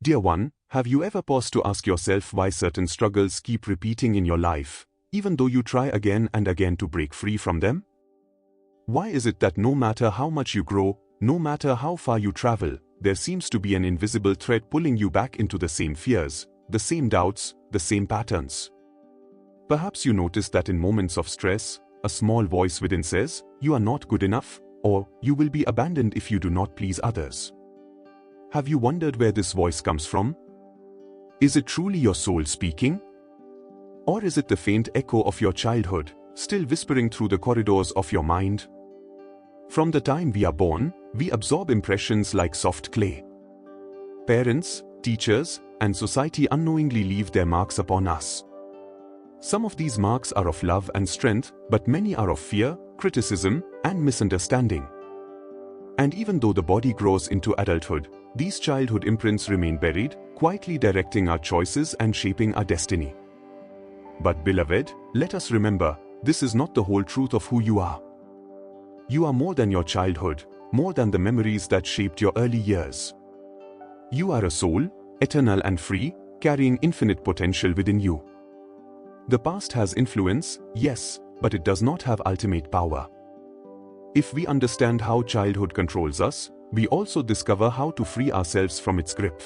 Dear one, have you ever paused to ask yourself why certain struggles keep repeating in your life, even though you try again and again to break free from them? Why is it that no matter how much you grow, no matter how far you travel, there seems to be an invisible thread pulling you back into the same fears, the same doubts, the same patterns? Perhaps you notice that in moments of stress, a small voice within says, "You are not good enough," or "You will be abandoned if you do not please others." Have you wondered where this voice comes from? Is it truly your soul speaking? Or is it the faint echo of your childhood, still whispering through the corridors of your mind? From the time we are born, we absorb impressions like soft clay. Parents, teachers, and society unknowingly leave their marks upon us. Some of these marks are of love and strength, but many are of fear, criticism, and misunderstanding. And even though the body grows into adulthood, these childhood imprints remain buried, quietly directing our choices and shaping our destiny. But beloved, let us remember, this is not the whole truth of who you are. You are more than your childhood, more than the memories that shaped your early years. You are a soul, eternal and free, carrying infinite potential within you. The past has influence, yes, but it does not have ultimate power. If we understand how childhood controls us, we also discover how to free ourselves from its grip.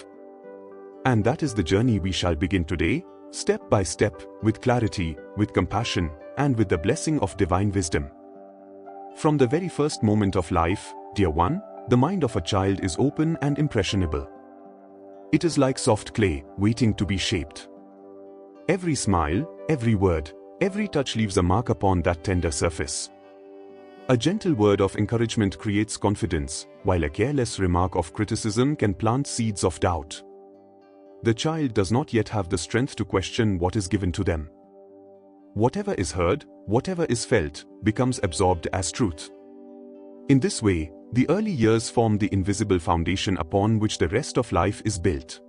And that is the journey we shall begin today, step by step, with clarity, with compassion, and with the blessing of divine wisdom. From the very first moment of life, dear one, the mind of a child is open and impressionable. It is like soft clay, waiting to be shaped. Every smile, every word, every touch leaves a mark upon that tender surface. A gentle word of encouragement creates confidence, while a careless remark of criticism can plant seeds of doubt. The child does not yet have the strength to question what is given to them. Whatever is heard, whatever is felt, becomes absorbed as truth. In this way, the early years form the invisible foundation upon which the rest of life is built.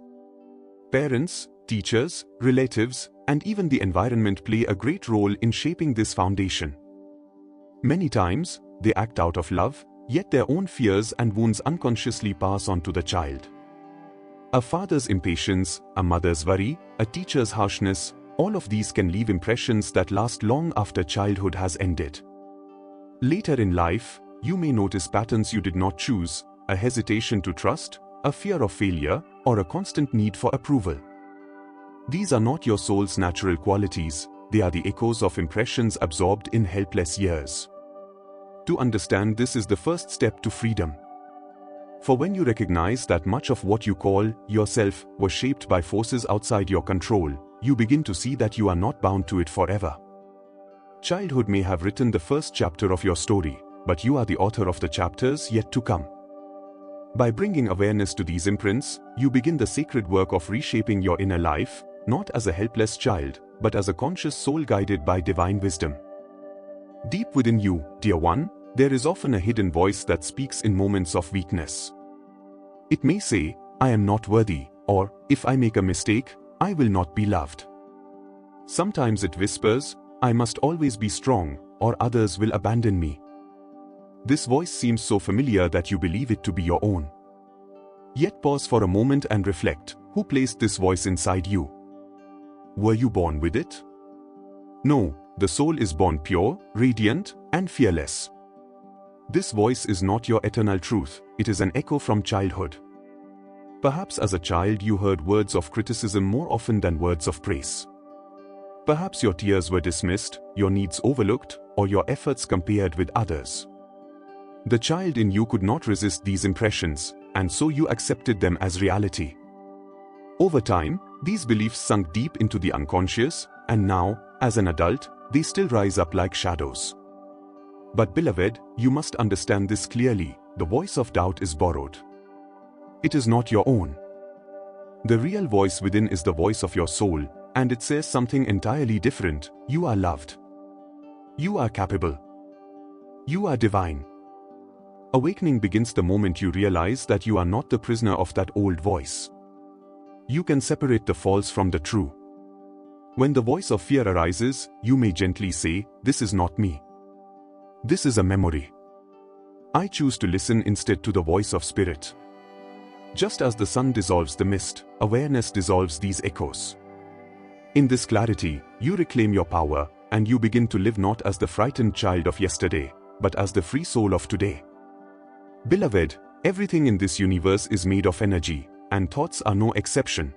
Parents, teachers, relatives, and even the environment play a great role in shaping this foundation. Many times, they act out of love, yet their own fears and wounds unconsciously pass on to the child. A father's impatience, a mother's worry, a teacher's harshness, all of these can leave impressions that last long after childhood has ended. Later in life, you may notice patterns you did not choose, a hesitation to trust, a fear of failure, or a constant need for approval. These are not your soul's natural qualities, they are the echoes of impressions absorbed in helpless years. To understand this is the first step to freedom. For when you recognize that much of what you call yourself was shaped by forces outside your control, you begin to see that you are not bound to it forever. Childhood may have written the first chapter of your story, but you are the author of the chapters yet to come. By bringing awareness to these imprints, you begin the sacred work of reshaping your inner life, not as a helpless child, but as a conscious soul guided by divine wisdom. Deep within you, dear one, there is often a hidden voice that speaks in moments of weakness. It may say, "I am not worthy," or "If I make a mistake, I will not be loved." Sometimes it whispers, "I must always be strong, or others will abandon me." This voice seems so familiar that you believe it to be your own. Yet pause for a moment and reflect, who placed this voice inside you? Were you born with it? No, the soul is born pure, radiant, and fearless. This voice is not your eternal truth, it is an echo from childhood. Perhaps as a child you heard words of criticism more often than words of praise. Perhaps your tears were dismissed, your needs overlooked, or your efforts compared with others. The child in you could not resist these impressions, and so you accepted them as reality. Over time, these beliefs sunk deep into the unconscious, and now, as an adult, they still rise up like shadows. But beloved, you must understand this clearly, the voice of doubt is borrowed. It is not your own. The real voice within is the voice of your soul, and it says something entirely different. You are loved. You are capable. You are divine. Awakening begins the moment you realize that you are not the prisoner of that old voice. You can separate the false from the true. When the voice of fear arises, you may gently say, "This is not me. This is a memory. I choose to listen instead to the voice of spirit." Just as the sun dissolves the mist, awareness dissolves these echoes. In this clarity, you reclaim your power, and you begin to live not as the frightened child of yesterday, but as the free soul of today. Beloved, everything in this universe is made of energy, and thoughts are no exception.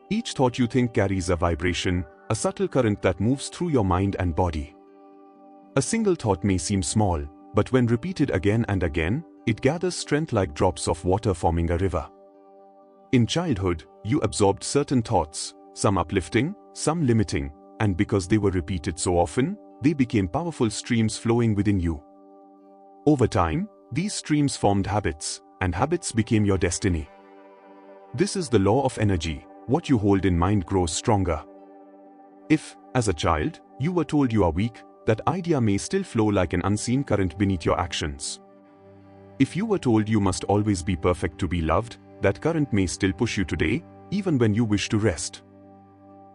Each thought you think carries a vibration, a subtle current that moves through your mind and body. A single thought may seem small, but when repeated again and again, it gathers strength like drops of water forming a river. In childhood, you absorbed certain thoughts, some uplifting, some limiting, and because they were repeated so often, they became powerful streams flowing within you. Over time, these streams formed habits, and habits became your destiny. This is the law of energy. What you hold in mind grows stronger. If, as a child, you were told you are weak, that idea may still flow like an unseen current beneath your actions. If you were told you must always be perfect to be loved, that current may still push you today, even when you wish to rest.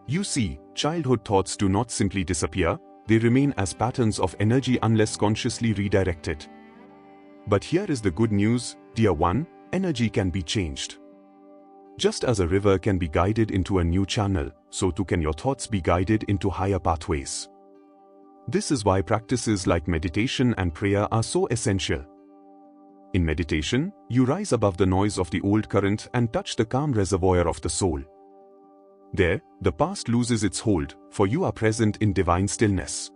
You see, childhood thoughts do not simply disappear, they remain as patterns of energy unless consciously redirected. But here is the good news, dear one, energy can be changed. Just as a river can be guided into a new channel, so too can your thoughts be guided into higher pathways. This is why practices like meditation and prayer are so essential. In meditation, you rise above the noise of the old current and touch the calm reservoir of the soul. There, the past loses its hold, for you are present in divine stillness.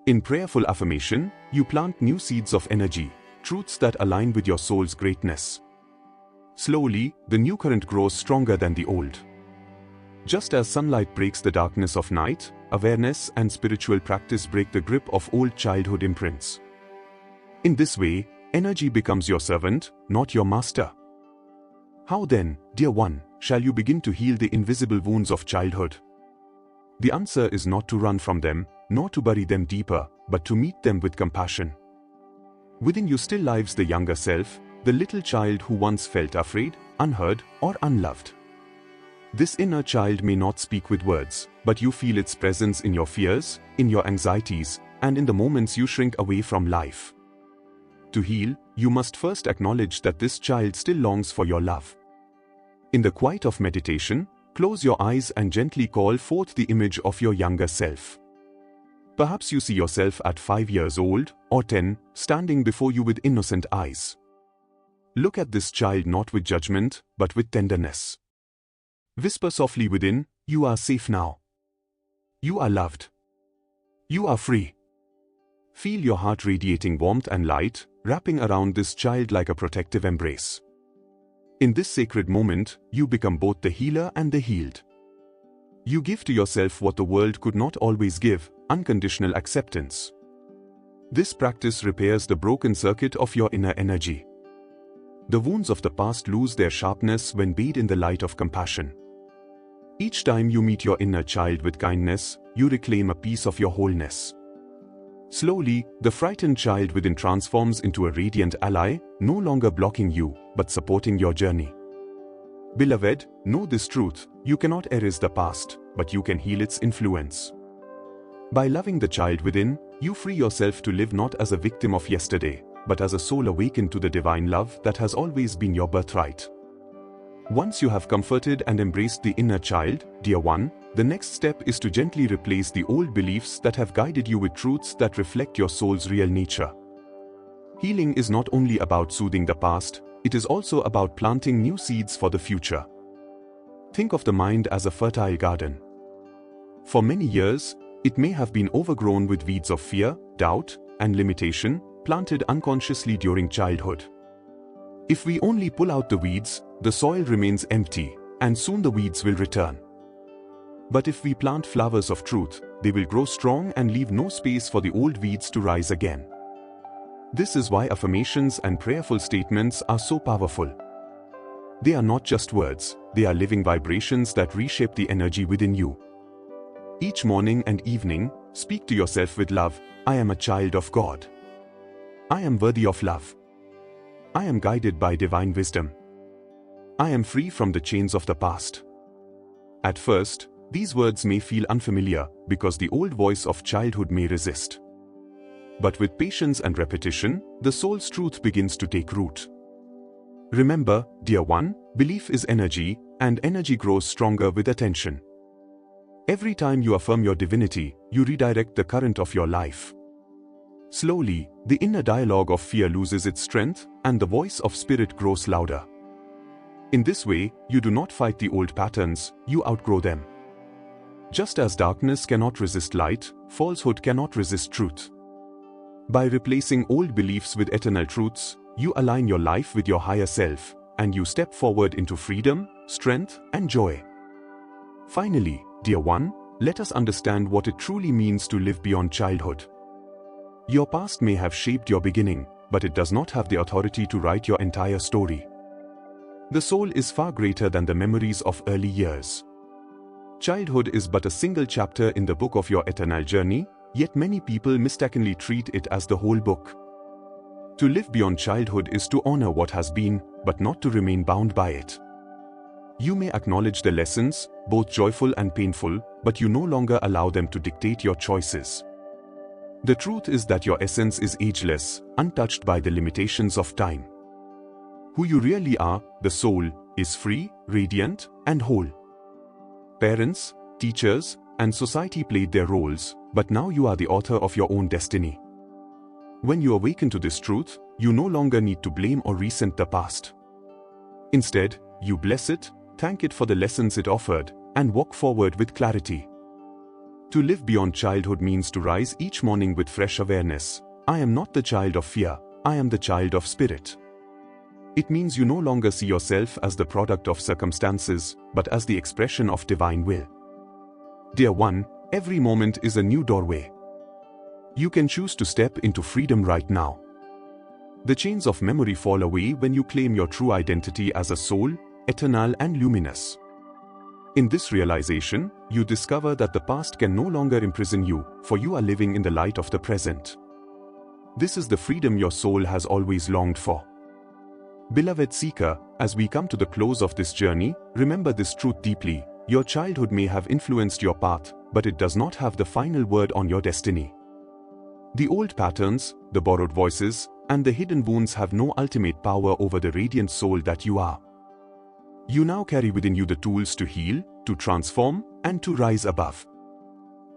In prayerful affirmation, you plant new seeds of energy, truths that align with your soul's greatness. Slowly, the new current grows stronger than the old. Just as sunlight breaks the darkness of night, awareness and spiritual practice break the grip of old childhood imprints. In this way, energy becomes your servant, not your master. How then, dear one, shall you begin to heal the invisible wounds of childhood? The answer is not to run from them, nor to bury them deeper, but to meet them with compassion. Within you still lives the younger self, the little child who once felt afraid, unheard, or unloved. This inner child may not speak with words, but you feel its presence in your fears, in your anxieties, and in the moments you shrink away from life. To heal, you must first acknowledge that this child still longs for your love. In the quiet of meditation, close your eyes and gently call forth the image of your younger self. Perhaps you see yourself at 5 years old, or 10, standing before you with innocent eyes. Look at this child not with judgment, but with tenderness. Whisper softly within, you are safe now. You are loved. You are free. Feel your heart radiating warmth and light, wrapping around this child like a protective embrace. In this sacred moment, you become both the healer and the healed. You give to yourself what the world could not always give, unconditional acceptance. This practice repairs the broken circuit of your inner energy. The wounds of the past lose their sharpness when bathed in the light of compassion. Each time you meet your inner child with kindness, you reclaim a piece of your wholeness. Slowly, the frightened child within transforms into a radiant ally, no longer blocking you, but supporting your journey. Beloved, know this truth, you cannot erase the past, but you can heal its influence. By loving the child within, you free yourself to live not as a victim of yesterday, but as a soul awakened to the divine love that has always been your birthright. Once you have comforted and embraced the inner child, dear one, the next step is to gently replace the old beliefs that have guided you with truths that reflect your soul's real nature. Healing is not only about soothing the past, it is also about planting new seeds for the future. Think of the mind as a fertile garden. For many years, it may have been overgrown with weeds of fear, doubt, and limitation, planted unconsciously during childhood. If we only pull out the weeds, the soil remains empty, and soon the weeds will return. But if we plant flowers of truth, they will grow strong and leave no space for the old weeds to rise again. This is why affirmations and prayerful statements are so powerful. They are not just words, they are living vibrations that reshape the energy within you. Each morning and evening, speak to yourself with love, I am a child of God. I am worthy of love. I am guided by divine wisdom. I am free from the chains of the past. At first, these words may feel unfamiliar because the old voice of childhood may resist. But with patience and repetition, the soul's truth begins to take root. Remember, dear one, belief is energy, and energy grows stronger with attention. Every time you affirm your divinity, you redirect the current of your life. Slowly, the inner dialogue of fear loses its strength, and the voice of spirit grows louder. In this way, you do not fight the old patterns, you outgrow them. Just as darkness cannot resist light, falsehood cannot resist truth. By replacing old beliefs with eternal truths, you align your life with your higher self, and you step forward into freedom, strength, and joy. Finally, dear one, let us understand what it truly means to live beyond childhood. Your past may have shaped your beginning, but it does not have the authority to write your entire story. The soul is far greater than the memories of early years. Childhood is but a single chapter in the book of your eternal journey, yet many people mistakenly treat it as the whole book. To live beyond childhood is to honor what has been, but not to remain bound by it. You may acknowledge the lessons, both joyful and painful, but you no longer allow them to dictate your choices. The truth is that your essence is ageless, untouched by the limitations of time. Who you really are, the soul, is free, radiant, and whole. Parents, teachers, and society played their roles, but now you are the author of your own destiny. When you awaken to this truth, you no longer need to blame or resent the past. Instead, you bless it, thank it for the lessons it offered, and walk forward with clarity. To live beyond childhood means to rise each morning with fresh awareness. I am not the child of fear, I am the child of spirit. It means you no longer see yourself as the product of circumstances, but as the expression of divine will. Dear one, every moment is a new doorway. You can choose to step into freedom right now. The chains of memory fall away when you claim your true identity as a soul, eternal and luminous. In this realization, you discover that the past can no longer imprison you, for you are living in the light of the present. This is the freedom your soul has always longed for. Beloved seeker, as we come to the close of this journey, remember this truth deeply. Your childhood may have influenced your path, but it does not have the final word on your destiny. The old patterns, the borrowed voices, and the hidden wounds have no ultimate power over the radiant soul that you are. You now carry within you the tools to heal, to transform, and to rise above.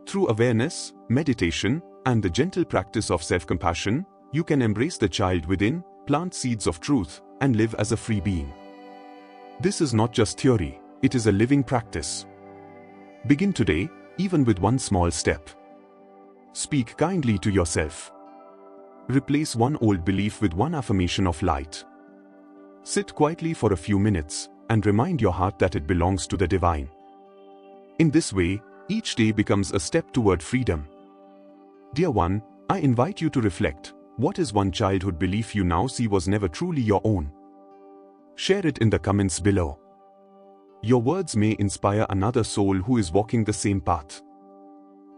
Through awareness, meditation, and the gentle practice of self-compassion, you can embrace the child within, plant seeds of truth, and live as a free being. This is not just theory, it is a living practice. Begin today, even with one small step. Speak kindly to yourself. Replace one old belief with one affirmation of light. Sit quietly for a few minutes, and remind your heart that it belongs to the divine. In this way, each day becomes a step toward freedom. Dear one, I invite you to reflect. What is one childhood belief you now see was never truly your own? Share it in the comments below. Your words may inspire another soul who is walking the same path.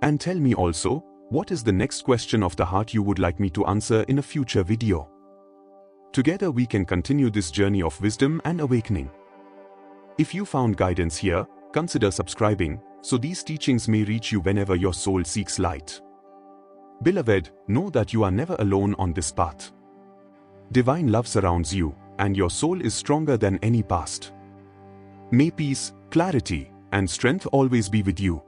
And tell me also, what is the next question of the heart you would like me to answer in a future video? Together we can continue this journey of wisdom and awakening. If you found guidance here, consider subscribing, so these teachings may reach you whenever your soul seeks light. Beloved, know that you are never alone on this path. Divine love surrounds you, and your soul is stronger than any past. May peace, clarity, and strength always be with you.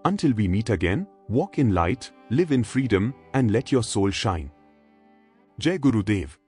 Until we meet again, walk in light, live in freedom, and let your soul shine. Jai Gurudev.